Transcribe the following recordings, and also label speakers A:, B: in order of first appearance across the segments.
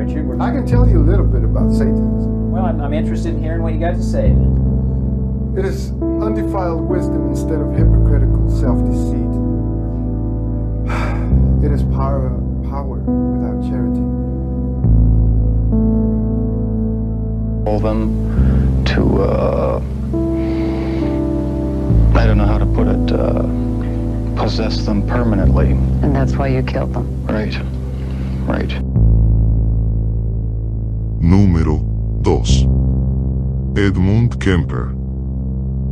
A: Richard.
B: I can tell you a little bit about Satanism.
A: Well, I'm interested in hearing what you got to say then.
B: It is undefiled wisdom instead of hypocritical self-deceit. It is power without charity.
C: All them to, I don't know how to put it, possess them permanently.
D: And that's why you killed them.
C: Right.
E: Número 2. Edmund Kemper.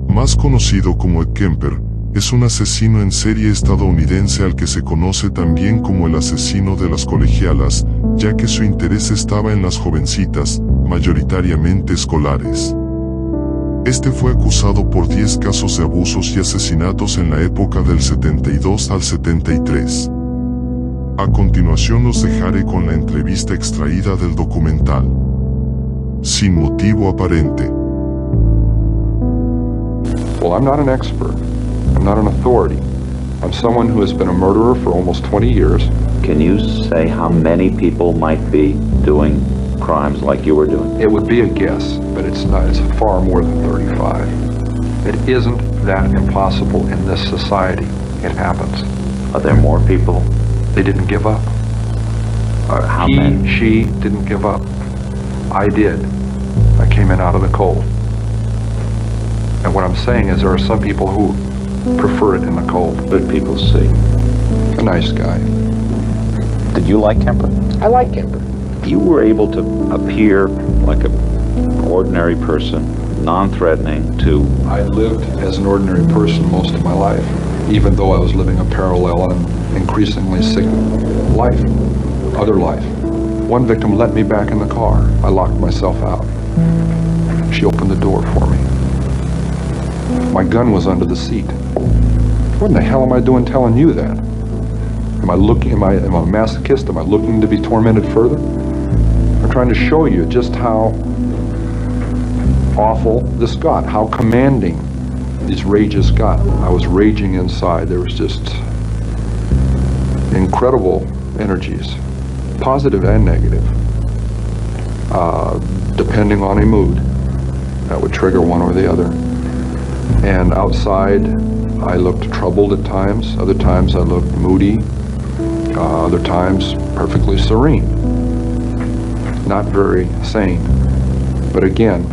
E: Más conocido como Ed Kemper, es un asesino en serie estadounidense al que se conoce también como el asesino de las colegialas, ya que su interés estaba en las jovencitas, mayoritariamente escolares. Este fue acusado por 10 casos de abusos y asesinatos en la época del 72 al 73. A continuación los dejaré con la entrevista extraída del documental. Sin motivo aparente.
F: Well, I'm not an expert. I'm not an authority. I'm someone who has been a murderer for almost 20 years.
G: Can you say how many people might be doing crimes like you were doing?
F: It would be a guess, but it's not. It's far more than 35. It isn't that impossible in this society. It happens.
G: Are there more people?
F: They didn't give up.
G: How many?
F: She didn't give up. I did. I came in out of the cold. And what I'm saying is there are some people who prefer it in the cold.
G: Good people see.
F: A nice guy.
G: Did you like Kemper?
F: I like Kemper.
G: You were able to appear like an ordinary person, non-threatening to...
F: I lived as an ordinary person most of my life, even though I was living a parallel and increasingly sick life, other life. One victim let me back in the car. I locked myself out. She opened the door for me. My gun was under the seat. What in the hell am I doing telling you that? Am I a masochist? Am I looking to be tormented further? I'm trying to show you just how awful this got, how commanding these rages got. I was raging inside. There was just incredible energies, positive and negative, depending on a mood. That would trigger one or the other. And outside, I looked troubled at times. Other times I looked moody. Other times perfectly serene. Not very sane. But again,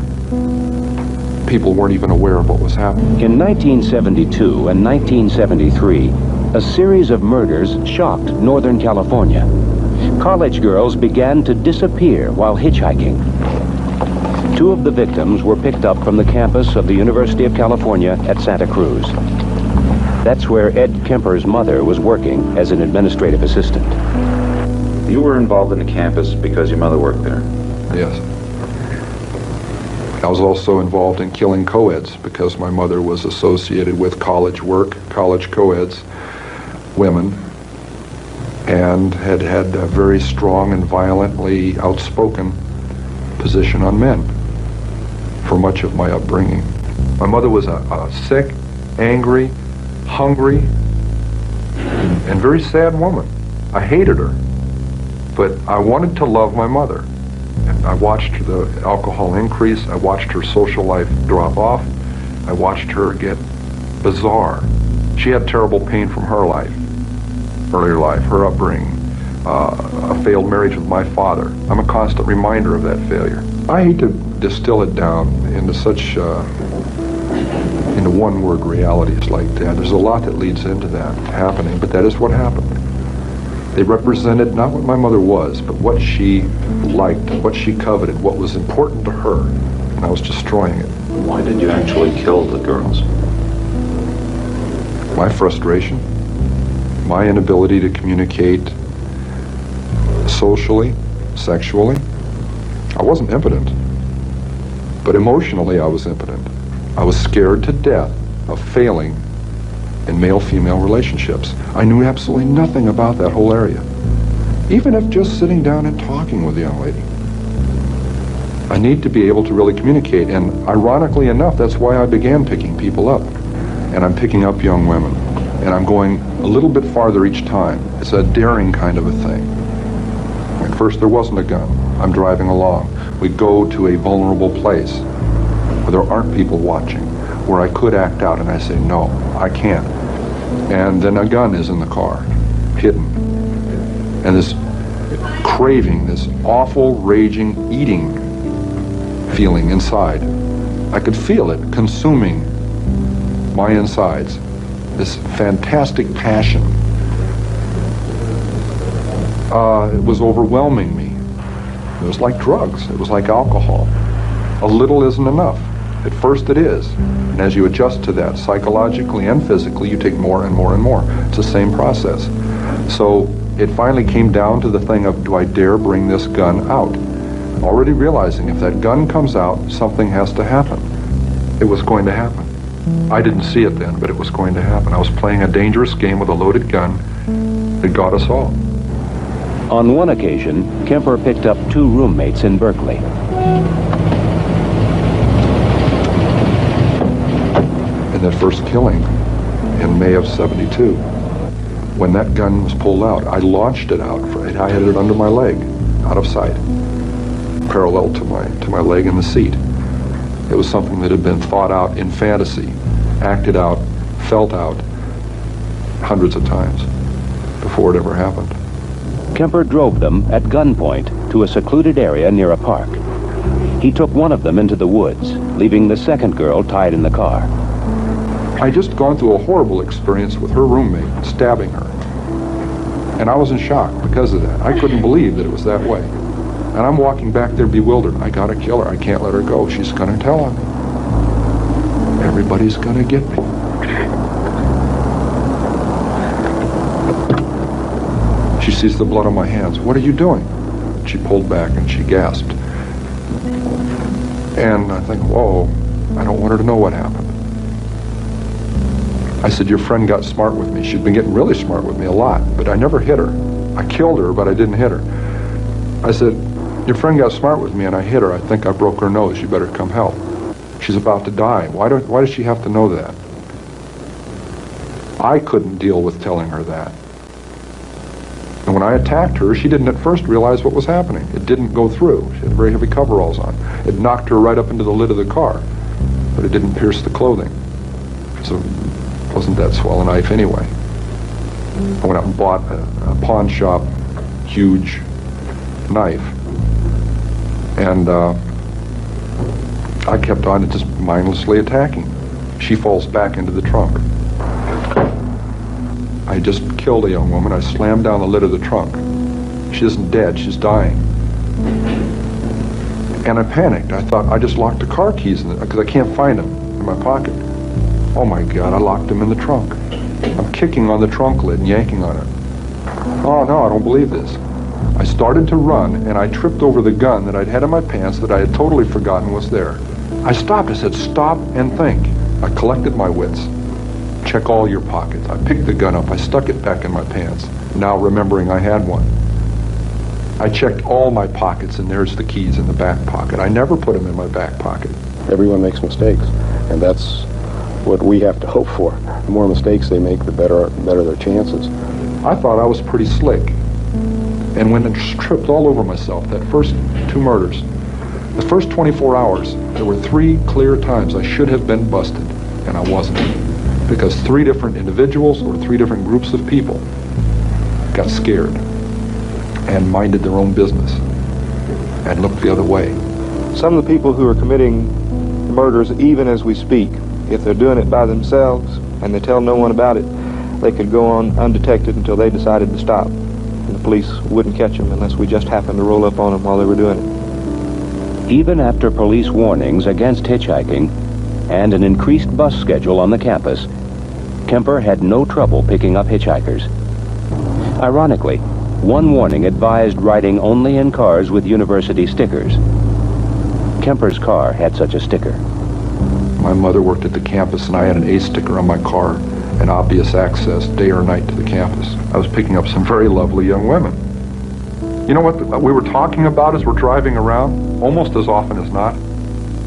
F: people weren't even aware of what was happening.
H: In 1972 and 1973, a series of murders shocked Northern California. College girls began to disappear while hitchhiking. 2 of the victims were picked up from the campus of the University of California at Santa Cruz. That's where Ed Kemper's mother was working as an administrative assistant.
G: You were involved in the campus because your mother worked there?
F: Yes. I was also involved in killing co-eds because my mother was associated with college work, college co-eds, women, and had a very strong and violently outspoken position on men for much of my upbringing. My mother was a sick, angry, hungry, and very sad woman. I hated her, but I wanted to love my mother. And I watched the alcohol increase. I watched her social life drop off. I watched her get bizarre. She had terrible pain from her life, earlier life, her upbringing, a failed marriage with my father. I'm a constant reminder of that failure. I hate to distill it down into such, into one-word realities like that. There's a lot that leads into that happening, but that is what happened. They represented not what my mother was, but what she liked, what she coveted, what was important to her, and I was destroying it.
G: Why did you actually kill the girls?
F: My frustration, my inability to communicate socially, sexually. I wasn't impotent, but emotionally I was impotent. I was scared to death of failing in male-female relationships. I knew absolutely nothing about that whole area, even if just sitting down and talking with a young lady. I need to be able to really communicate, and ironically enough, that's why I began picking people up. And I'm picking up young women, and I'm going a little bit farther each time. It's a daring kind of a thing. At first there wasn't a gun. I'm driving along. We go to a vulnerable place where there aren't people watching, where I could act out, and I say, no, I can't. And then a gun is in the car, hidden. And this craving, this awful, raging, eating feeling inside. I could feel it consuming my insides. This fantastic passion. It was overwhelming me. It was like drugs. It was like alcohol. A little isn't enough. At first it is. And as you adjust to that psychologically and physically, you take more and more and more. It's the same process. So it finally came down to the thing of, do I dare bring this gun out? Already realizing if that gun comes out, something has to happen. It was going to happen. I didn't see it then, but it was going to happen. I was playing a dangerous game with a loaded gun that got us all.
H: On one occasion, Kemper picked up 2 roommates in Berkeley.
F: In that first killing in May of '72, when that gun was pulled out, I launched it out. I had it under my leg, out of sight, parallel to my leg in the seat. It was something that had been thought out in fantasy, acted out, felt out hundreds of times before it ever happened.
H: Kemper drove them at gunpoint to a secluded area near a park. He took one of them into the woods, leaving the second girl tied in the car.
F: I'd just gone through a horrible experience with her roommate, stabbing her. And I was in shock because of that. I couldn't believe that it was that way. And I'm walking back there bewildered. I gotta kill her. I can't let her go. She's gonna tell on me. Everybody's gonna get me. She sees the blood on my hands. What are you doing? She pulled back and she gasped. And I think, whoa, I don't want her to know what happened. I said, your friend got smart with me. She'd been getting really smart with me a lot, but I never hit her. I killed her, but I didn't hit her. I said, your friend got smart with me and I hit her. I think I broke her nose. You better come help. She's about to die. Why does she have to know that? I couldn't deal with telling her that. And when I attacked her, she didn't at first realize what was happening. It didn't go through. She had very heavy coveralls on. It knocked her right up into the lid of the car, but it didn't pierce the clothing. So it wasn't that swell a knife anyway. I went out and bought a pawn shop huge knife. And I kept on just mindlessly attacking. She falls back into the trunk. I just killed a young woman. I slammed down the lid of the trunk. She isn't dead, she's dying. And I panicked. I thought, I just locked the car keys in it because I can't find them in my pocket. Oh my God, I locked them in the trunk. I'm kicking on the trunk lid and yanking on it. Oh no, I don't believe this. I started to run and I tripped over the gun that I'd had in my pants that I had totally forgotten was there. I stopped. I said, stop and think. I collected my wits. Check all your pockets. I picked the gun up. I stuck it back in my pants, now remembering I had one. I checked all my pockets, and there's the keys in the back pocket. I never put them in my back pocket.
I: Everyone makes mistakes, and that's what we have to hope for. The more mistakes they make, the better their chances.
F: I thought I was pretty slick. And when I tripped all over myself, that first 2 murders, the first 24 hours, there were 3 clear times I should have been busted, and I wasn't. Because 3 different individuals or 3 different groups of people got scared and minded their own business and looked the other way.
J: Some of the people who are committing murders, even as we speak, if they're doing it by themselves and they tell no one about it, they could go on undetected until they decided to stop. And the police wouldn't catch them unless we just happened to roll up on them while they were doing it.
H: Even after police warnings against hitchhiking and an increased bus schedule on the campus, Kemper had no trouble picking up hitchhikers. Ironically, one warning advised riding only in cars with university stickers. Kemper's car had such a sticker.
F: My mother worked at the campus and I had an A sticker on my car, an obvious access day or night to the campus. I was picking up some very lovely young women. You know what we were talking about as we're driving around, almost as often as not?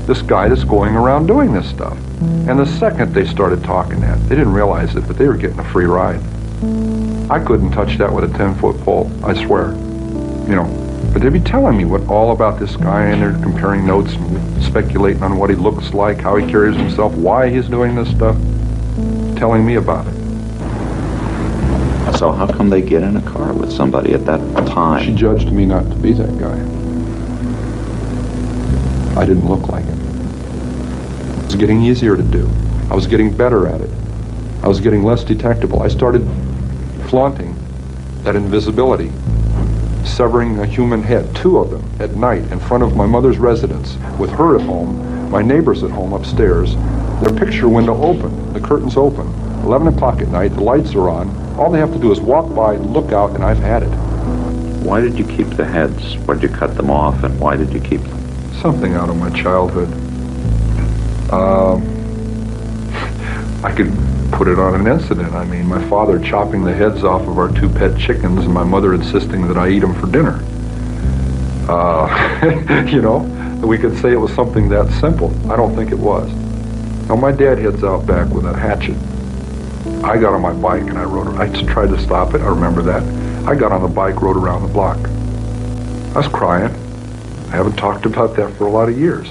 F: This guy that's going around doing this stuff. And the second they started talking that, they didn't realize it, but they were getting a free ride. I couldn't touch that with a 10-foot pole, I swear. You know, But they'd be telling me all about this guy, and they're comparing notes and speculating on what he looks like, how he carries himself, why he's doing this stuff, telling me about it.
G: So how come they get in a car with somebody at that time?
F: She judged me not to be that guy. I didn't look like him. It was getting easier to do. I was getting better at it. I was getting less detectable. I started flaunting that invisibility, severing a human head, 2 of them, at night in front of my mother's residence, with her at home, my neighbors at home upstairs, their picture window open, the curtains open, 11 o'clock at night, the lights are on, all they have to do is walk by, look out, and I've had it.
G: Why did you keep the heads? Why did you cut them off, and why did you keep them?
F: Something out of my childhood. I could put it on an incident. I mean, my father chopping the heads off of our 2 pet chickens and my mother insisting that I eat them for dinner. You know, we could say it was something that simple. I don't think it was. Now, my dad heads out back with a hatchet. I got on my bike and I tried to stop it. I remember that. I got on the bike, rode around the block. I was crying. I haven't talked about that for a lot of years.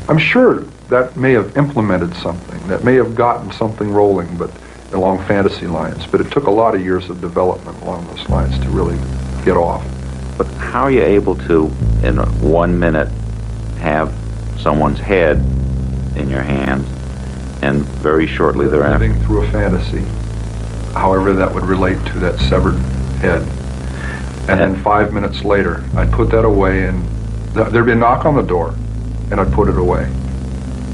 F: I'm sure that may have implemented something, that may have gotten something rolling, but along fantasy lines. But it took a lot of years of development along those lines to really get off.
G: But how are you able to, in 1 minute, have someone's head in your hands, and very shortly thereafter?
F: Living through a fantasy, however that would relate to that severed head. And then 5 minutes later, I'd put that away, and there'd be a knock on the door, and I'd put it away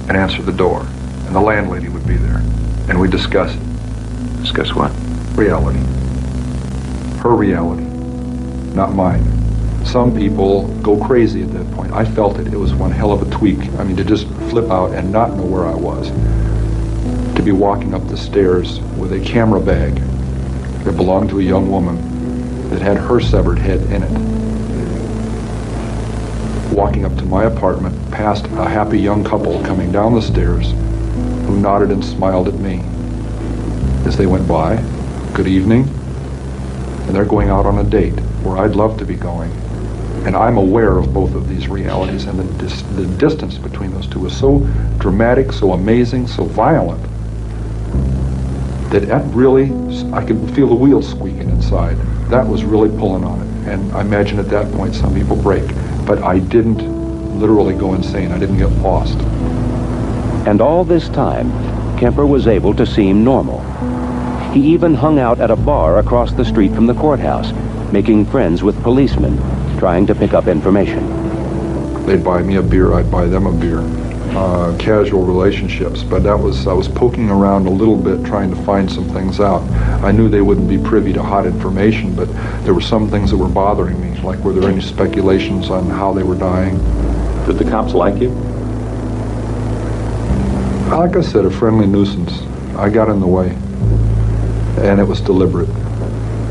F: and answer the door, and the landlady would be there, and we'd discuss it.
G: Discuss what?
F: Reality. Her reality, not mine. Some people go crazy at that point. I felt it. It was one hell of a tweak. I mean, to just flip out and not know where I was. To be walking up the stairs with a camera bag that belonged to a young woman that had her severed head in it. Walking up to my apartment, past a happy young couple coming down the stairs who nodded and smiled at me as they went by. Good evening. And they're going out on a date where I'd love to be going. And I'm aware of both of these realities, and the distance between those two is so dramatic, so amazing, so violent, that really, I could feel the wheels squeaking inside. That was really pulling on it. And I imagine at that point some people break. But I didn't literally go insane. I didn't get lost.
H: And all this time, Kemper was able to seem normal. He even hung out at a bar across the street from the courthouse, making friends with policemen, trying to pick up information.
F: They'd buy me a beer, I'd buy them a beer. Casual relationships, but I was poking around a little bit trying to find some things out. I knew they wouldn't be privy to hot information, but there were some things that were bothering me, like were there any speculations on how they were dying.
G: Did the cops like you?
F: Like I said, a friendly nuisance. I got in the way, and it was deliberate.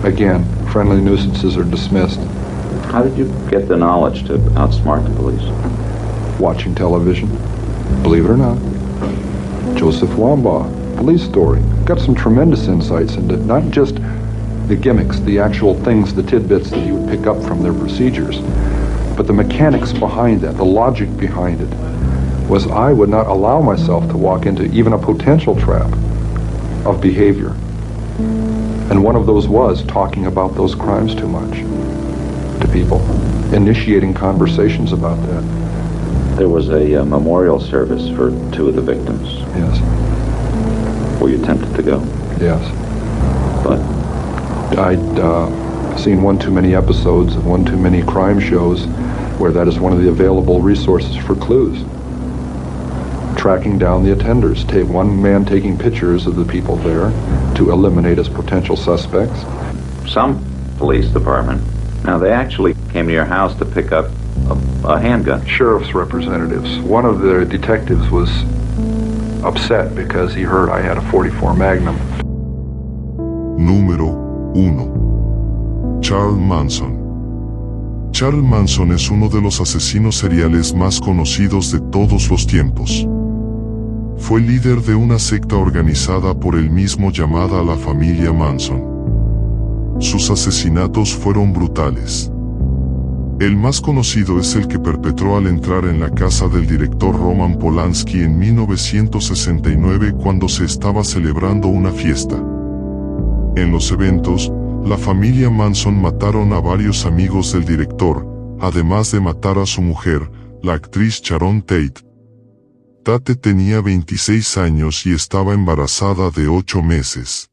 F: Again, friendly nuisances are dismissed.
G: How did you get the knowledge to outsmart the police?
F: Watching television. Believe it or not. Joseph Wambaugh, police story. Got some tremendous insights into not just the gimmicks, the actual things, the tidbits that you would pick up from their procedures, but the mechanics behind that, the logic behind it, was I would not allow myself to walk into even a potential trap of behavior. And one of those was talking about those crimes too much to people, initiating conversations about that.
G: There was a memorial service for 2 of the victims.
F: Yes.
G: Were you tempted to go?
F: Yes.
G: But?
F: I'd seen one too many episodes of one too many crime shows where that is one of the available resources for clues. Tracking down the attenders. One man taking pictures of the people there to eliminate as potential suspects.
G: Some police department, now they actually came to your house to pick up a handgun.
F: Sheriff's representatives. One of the detectives was upset because he heard I had a .44 Magnum.
E: Número 1. Charles Manson. Charles Manson es uno de los asesinos seriales más conocidos de todos los tiempos. Fue líder de una secta organizada por él mismo llamada la familia Manson. Sus asesinatos fueron brutales. El más conocido es el que perpetró al entrar en la casa del director Roman Polanski en 1969 cuando se estaba celebrando una fiesta. En los eventos, la familia Manson mataron a varios amigos del director, además de matar a su mujer, la actriz Sharon Tate. Tate tenía 26 años y estaba embarazada de 8 meses.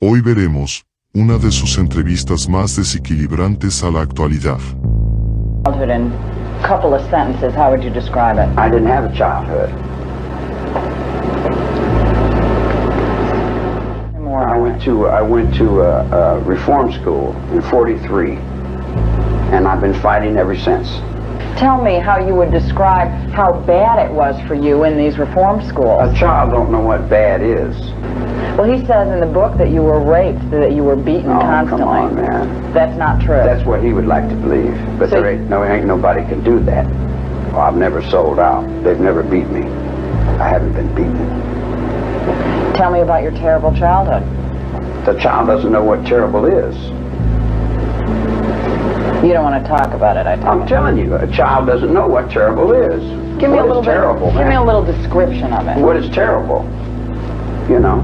E: Hoy veremos una de sus entrevistas más desequilibrantes a la actualidad.
D: Childhood in a couple of sentences, how would you describe it?
K: I didn't have a childhood. I went to a reform school in '43, and I've been fighting ever since.
D: Tell me how you would describe how bad it was for you in these reform schools.
K: A child don't know what bad is.
D: Well, he says in the book that you were raped, that you were beaten constantly.
K: Come on, man.
D: That's not true.
K: That's what he would like to believe, but
D: So
K: ain't nobody can do that. Well, I've never sold out. They've never beat me. I haven't been beaten.
D: Tell me about your terrible childhood.
K: The child doesn't know what terrible is.
D: You don't want to talk about it, I tell you.
K: I'm telling you, a child doesn't know what terrible is.
D: Give me a little bit.
K: Terrible,
D: give me a little description of it.
K: What is terrible? You know,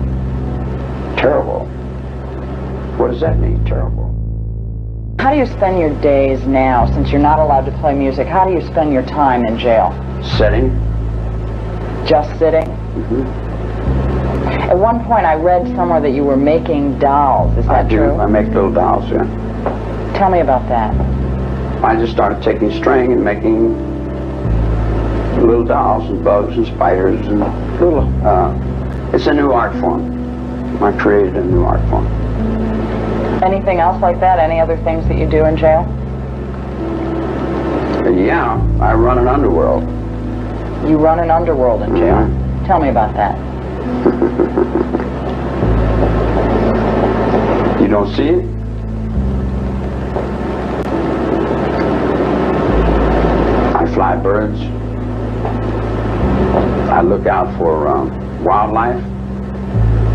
K: terrible. What does that mean, terrible?
D: How do you spend your days now, since you're not allowed to play music? How do you spend your time in jail?
K: Sitting.
D: Just sitting?
K: Mm-hmm.
D: At one point I read somewhere that you were making dolls. Is that true?
K: I make little dolls, yeah.
D: Tell me about that.
K: I just started taking string and making little dolls and bugs and spiders and little, it's a new art form. I created a new art form.
D: Anything else like that? Any other things that you do in jail?
K: Yeah, I run an underworld.
D: You run an underworld in jail?
K: Mm-hmm.
D: Tell me about that.
K: You don't see it? I fly birds. I look out for wildlife.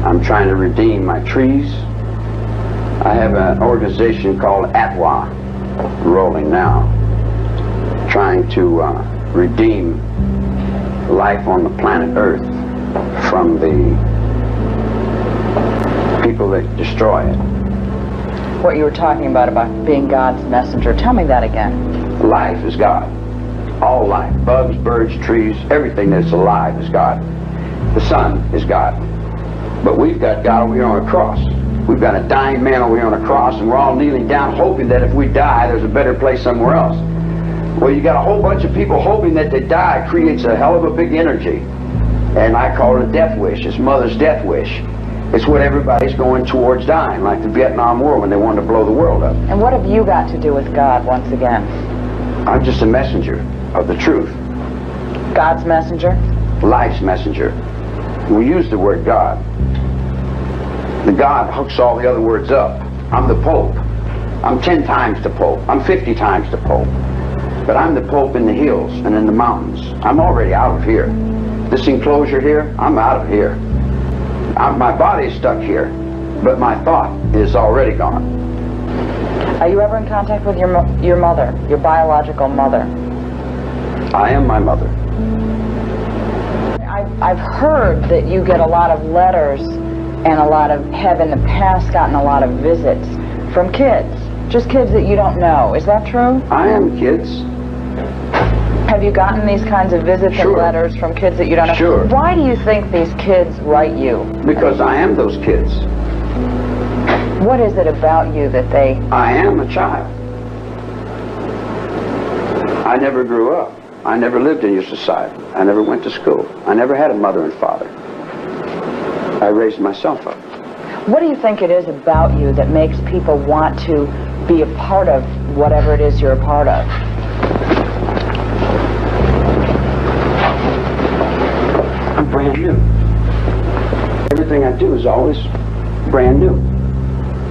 K: I'm trying to redeem my trees. I have an organization called ATWA, rolling now, trying to redeem life on the planet Earth from the people that destroy it.
D: What you were talking about being God's messenger. Tell me that again.
K: Life is God. All life. Bugs, birds, trees, everything that's alive is God. The sun is God. But we've got God over here on a cross. We've got a dying man over here on a cross, and we're all kneeling down hoping that if we die, there's a better place somewhere else. Well, you got a whole bunch of people hoping that they die creates a hell of a big energy. And I call it a death wish. It's mother's death wish. It's what everybody's going towards dying, like the Vietnam War when they wanted to blow the world up.
D: And what have you got to do with God once again?
K: I'm just a messenger of the truth.
D: God's messenger?
K: Life's messenger. We use the word God. The God hooks all the other words up. I'm the Pope. I'm 10 times the Pope. I'm 50 times the Pope. But I'm the Pope in the hills and in the mountains. I'm already out of here. This enclosure here, I'm out of here. My body's stuck here, but my thought is already gone.
D: Are you ever in contact with your mother, your biological mother?
K: I am my mother.
D: I've heard that you get a lot of letters and have in the past gotten a lot of visits from kids, just kids that you don't know. Is that true?
K: I am kids.
D: Have you gotten these kinds of visits and letters from kids that you don't know?
K: Sure.
D: Why do you think these kids write you?
K: Because I am those kids.
D: What is it about you that they...
K: I am a child. I never grew up. I never lived in your society. I never went to school. I never had a mother and father. I raised myself up.
D: What do you think it is about you that makes people want to be a part of whatever it is you're a part of?
K: I'm brand new. Everything I do is always brand new.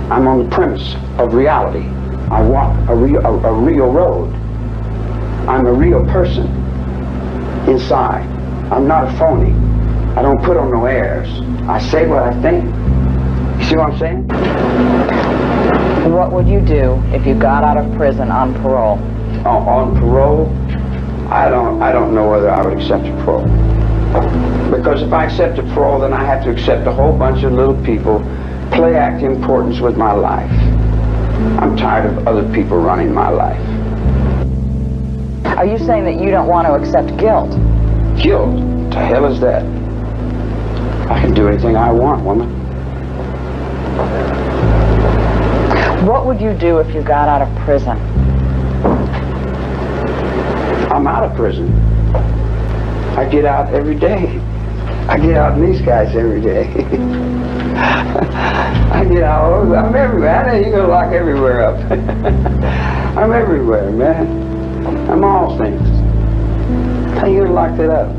K: I'm on the premise of reality. I walk a real road. I'm a real person inside. I'm not a phony. I don't put on no airs. I say what I think. You see what I'm saying?
D: What would you do if you got out of prison on parole?
K: On parole, I don't know whether I would accept a parole. Because if I accept a parole, then I have to accept a whole bunch of little people play act importance with my life. I'm tired of other people running my life.
D: Are you saying that you don't want to accept guilt?
K: Guilt? The hell is that? I can do anything I want, woman.
D: What would you do if you got out of prison?
K: I'm out of prison. I get out every day. I get out in these guys every day. I get out, I'm everywhere. I know you're going to lock everywhere up. I'm everywhere, man. I'm all things. How you going to lock that up?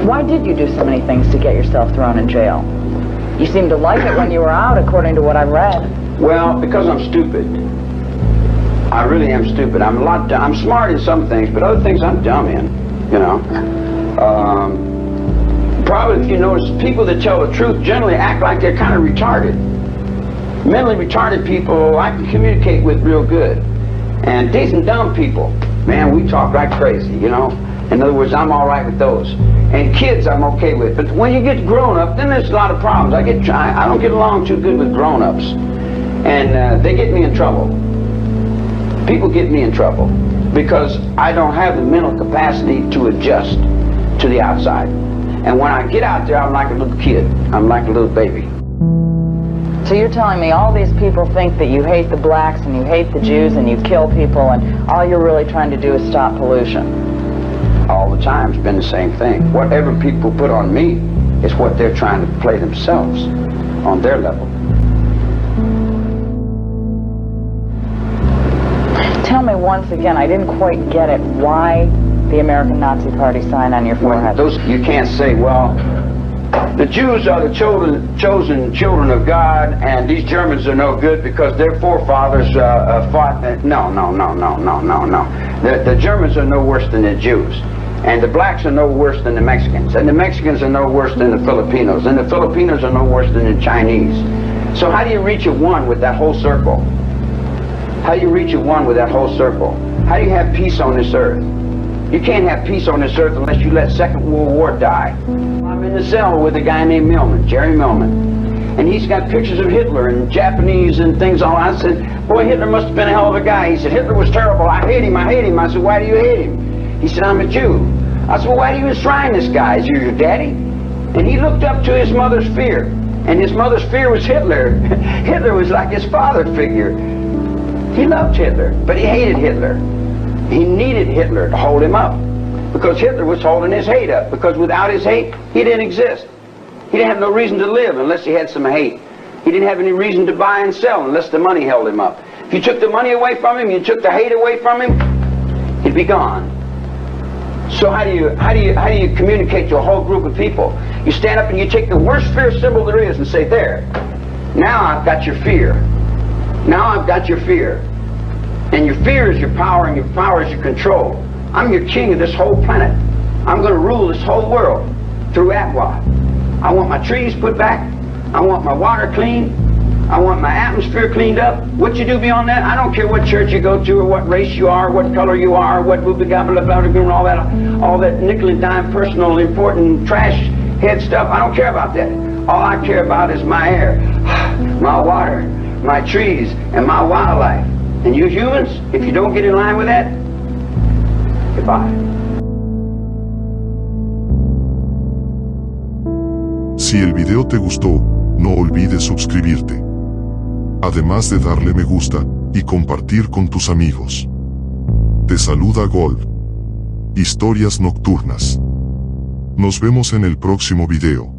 D: Why did you do so many things to get yourself thrown in jail? You seemed to like it when you were out, according to what I read.
K: Well, because I'm stupid. I really am stupid. I'm smart in some things, but other things I'm dumb in, you know. Probably, if you notice, people that tell the truth generally act like they're kind of retarded. Mentally retarded people I can communicate with real good. And decent dumb people, man, we talk like crazy, you know. In other words, I'm all right with those. And kids I'm okay with. But when you get grown up, then there's a lot of problems. I don't get along too good with grown-ups. And they get me in trouble. People get me in trouble because I don't have the mental capacity to adjust to the outside. And when I get out there, I'm like a little kid. I'm like a little baby.
D: So you're telling me all these people think that you hate the blacks and you hate the Jews and you kill people and all you're really trying to do is stop pollution?
K: All the time it's been the same thing. Whatever people put on me is what they're trying to play themselves on their level.
D: Tell me once again, I didn't quite get it, why the American Nazi Party sign on your forehead?
K: You can't say, well, the Jews are the chosen children of God, and these Germans are no good because their forefathers fought. No. The Germans are no worse than the Jews. And the blacks are no worse than the Mexicans. And the Mexicans are no worse than the Filipinos. And the Filipinos are no worse than the Chinese. So how do you reach a one with that whole circle? How do you reach a one with that whole circle? How do you have peace on this earth? You can't have peace on this earth unless you let Second World War die. I'm in the cell with a guy named Millman, Jerry Millman. And he's got pictures of Hitler and Japanese and things all. I said, boy, Hitler must have been a hell of a guy. He said, Hitler was terrible. I hate him. I said, why do you hate him? He said, I'm a Jew. I said, well, why do you enshrine this guy? Is he your daddy? And he looked up to his mother's fear. And his mother's fear was Hitler. Hitler was like his father figure. He loved Hitler, but he hated Hitler. He needed Hitler to hold him up. Because Hitler was holding his hate up. Because without his hate, he didn't exist. He didn't have no reason to live unless he had some hate. He didn't have any reason to buy and sell unless the money held him up. If you took the money away from him, you took the hate away from him, he'd be gone. So how do you communicate to a whole group of people? You stand up and you take the worst fear symbol there is and say, there, now I've got your fear. Now I've got your fear. And your fear is your power, and your power is your control. I'm your king of this whole planet. I'm going to rule this whole world through Atwa. I want my trees put back. I want my water clean. I want my atmosphere cleaned up. What you do beyond that, I don't care what church you go to or what race you are, what color you are, what movie, blah, blah, blah, blah, all that nickel and dime personal important trash head stuff. I don't care about that. All I care about is my air, my water, my trees, and my wildlife. And you humans, if you don't get in line with that, goodbye.
E: Si el video te gustó, no olvides suscribirte. Además de darle me gusta y compartir con tus amigos. Te saluda Golb. Historias Nocturnas. Nos vemos en el próximo video.